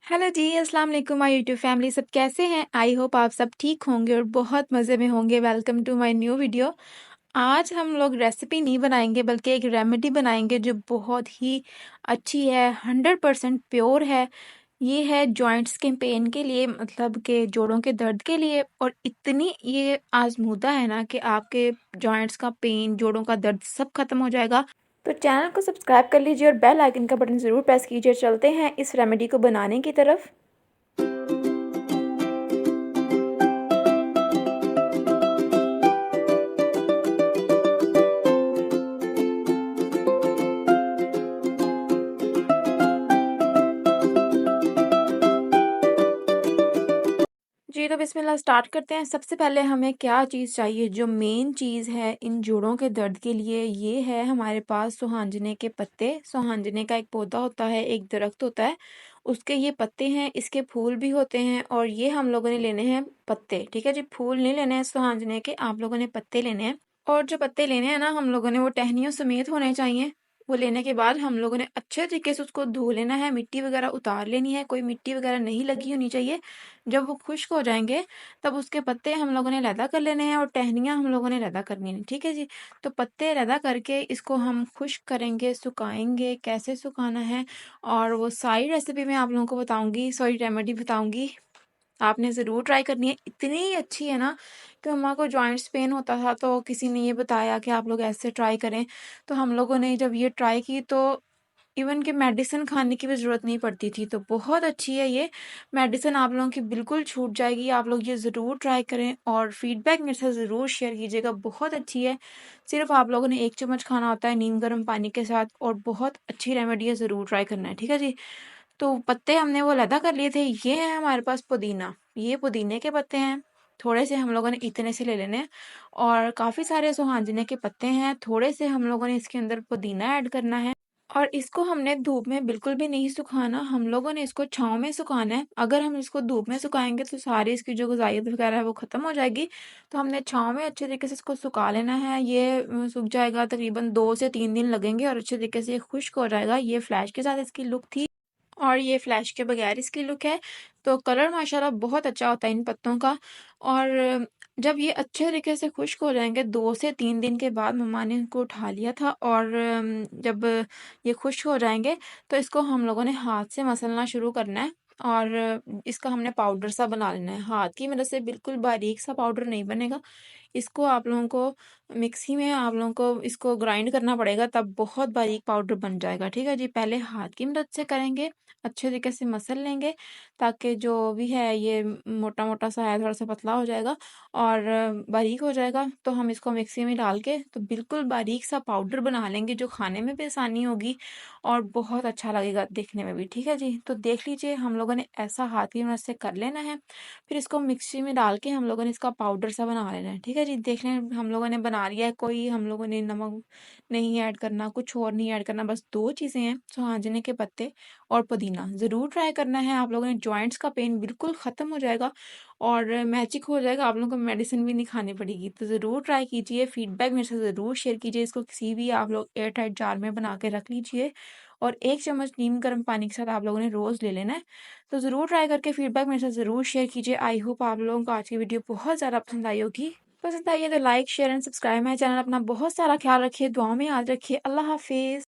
Hello जी, अस्सलाम वालेकुम my YouTube family. सब कैसे हैं? आई होप आप सब ठीक होंगे और बहुत मज़े में होंगे। Welcome to my new video. आज हम लोग रेसिपी नहीं बनाएंगे बल्कि एक रेमेडी बनाएंगे जो बहुत ही अच्छी है, 100% प्योर है। ये है जॉइंट्स के पेन के लिए, मतलब के जोड़ों के दर्द के लिए। और इतनी ये आजमूदा है ना कि आपके जॉइंट्स का पेन, जोड़ों का दर्द सब खत्म हो जाएगा। तो चैनल को सब्सक्राइब कर लीजिए और बेल आइकन का बटन ज़रूर प्रेस कीजिए। चलते हैं इस रेमेडी को बनाने की तरफ। जी, तो बिस्मिल्लाह स्टार्ट करते हैं। सबसे पहले हमें क्या चीज़ चाहिए, जो मेन चीज़ है इन जोड़ों के दर्द के लिए, ये है हमारे पास सुहांजने के पत्ते। सुहांजने का एक पौधा होता है, एक दरख्त होता है, उसके ये पत्ते हैं, इसके फूल भी होते हैं और ये हम लोगों ने लेने हैं पत्ते। ठीक है जी, फूल नहीं लेने हैं सुहांजने के, आप लोगों ने पत्ते लेने हैं। और जो पत्ते लेने हैं ना, हम लोगों ने वो टहनियों समेत होने चाहिए। वो लेने के बाद हम लोगों ने अच्छे तरीके से उसको धो लेना है, मिट्टी वगैरह उतार लेनी है, कोई मिट्टी वगैरह नहीं लगी होनी चाहिए। जब वो खुश्क हो जाएंगे तब उसके पत्ते हम लोगों ने लैदा कर लेने हैं और टहनियाँ हम लोगों ने लैदा करनी है। ठीक है जी, तो पत्ते लैदा करके इसको हम खुश्क करेंगे, सुखाएंगे। कैसे सुखाना है और वो सारी रेसिपी मैं आप लोगों को बताऊंगी, सॉरी रेमेडी बताऊंगी। आपने ज़रूर ट्राई करनी है, इतनी अच्छी है ना कि मम्मा को जॉइंट्स पेन होता था तो किसी ने ये बताया कि आप लोग ऐसे ट्राई करें। तो हम लोगों ने जब ये ट्राई की तो इवन कि मेडिसिन खाने की भी ज़रूरत नहीं पड़ती थी। तो बहुत अच्छी है ये मेडिसिन, आप लोगों की बिल्कुल छूट जाएगी। आप लोग ये ज़रूर ट्राई करें और फीडबैक मेरे साथ ज़रूर शेयर कीजिएगा। बहुत अच्छी है, सिर्फ आप लोगों ने 1 चम्मच खाना होता है नीम गर्म पानी के साथ और बहुत अच्छी रेमेडी है, ज़रूर ट्राई करना है। ठीक है जी, तो पत्ते हमने वो अलहदा कर लिए थे। ये है हमारे पास पुदीना, ये पुदीने के पत्ते हैं। थोड़े से हम लोगों ने इतने से ले लेने हैं और काफ़ी सारे सुहांजने के पत्ते हैं। थोड़े से हम लोगों ने इसके अंदर पुदीना ऐड करना है और इसको हमने धूप में बिल्कुल भी नहीं सुखाना, हम लोगों ने इसको छाँव में सुखाना है। अगर हम इसको धूप में सुखाएंगे तो सारी इसकी जो ग़िज़ाइयत वगैरह है वो ख़त्म हो जाएगी। तो हमने छाँव में अच्छे तरीके से इसको सुखा लेना है। ये सूख जाएगा, तकरीबन 2 से 3 दिन लगेंगे और अच्छे तरीके से ये खुश्क हो जाएगा। ये फ्लैश के साथ इसकी लुक थी और ये फ्लैश के बगैर इसकी लुक है। तो कलर माशाल्लाह बहुत अच्छा होता है इन पत्तों का। और जब ये अच्छे तरीके से खुश्क हो जाएँगे 2 से 3 दिन के बाद मम्मा ने इनको उठा लिया था और जब ये खुश्क हो जाएँगे तो इसको हम लोगों ने हाथ से मसलना शुरू करना है और इसका हमने पाउडर सा बना लेना है। हाथ की मदद से बिल्कुल बारीक सा पाउडर नहीं बनेगा। इसको आप लोगों को मिक्सी में आप लोगों को इसको ग्राइंड करना पड़ेगा, तब बहुत बारीक पाउडर बन जाएगा। ठीक है जी, पहले हाथ की मदद से करेंगे, अच्छे तरीके से मसल लेंगे ताकि जो भी है ये मोटा-मोटा सा है, थोड़ा-सा पतला हो जाएगा और बारीक हो जाएगा। तो हम इसको मिक्सी में डाल के तो बिल्कुल बारीक सा पाउडर बना लेंगे जो खाने में भी आसानी होगी और बहुत अच्छा लगेगा देखने में भी। ठीक है जी, तो देख लीजिए हम लोगों ने ऐसा हाथ की मदद से कर लेना है। फिर इसको मिक्सी में डाल के हम लोगों ने इसका पाउडर सा बना लेना है। ठीक है जी, देख लें हम लोगों ने बना लिया है। कोई हम लोगों ने नमक नहीं ऐड करना, कुछ और नहीं ऐड करना, बस 2 चीज़ें हैं, सुहांजने के पत्ते और पुदीना। ज़रूर ट्राई करना है आप लोगों ने, जॉइंट्स का पेन बिल्कुल ख़त्म हो जाएगा और मैजिक हो जाएगा। आप लोगों को मेडिसिन भी नहीं खानी पड़ेगी। तो ज़रूर ट्राई कीजिए, फीडबैक मेरे साथ ज़रूर शेयर कीजिए। इसको किसी भी आप लोग एयर टाइट जार में बना के रख लीजिए और 1 चम्मच नीम गर्म पानी के साथ आप लोगों ने रोज़ ले लेना है। तो ज़रूर ट्राई करके फीडबैक मेरे साथ ज़रूर शेयर कीजिए। आई होप आप लोगों को आज की वीडियो बहुत ज़्यादा पसंद आई होगी। पसंद आई है तो like, share and subscribe my channel. अपना बहुत सारा ख्याल रखिए, दुआओं में याद रखिए। अल्लाह हाफ़िज़।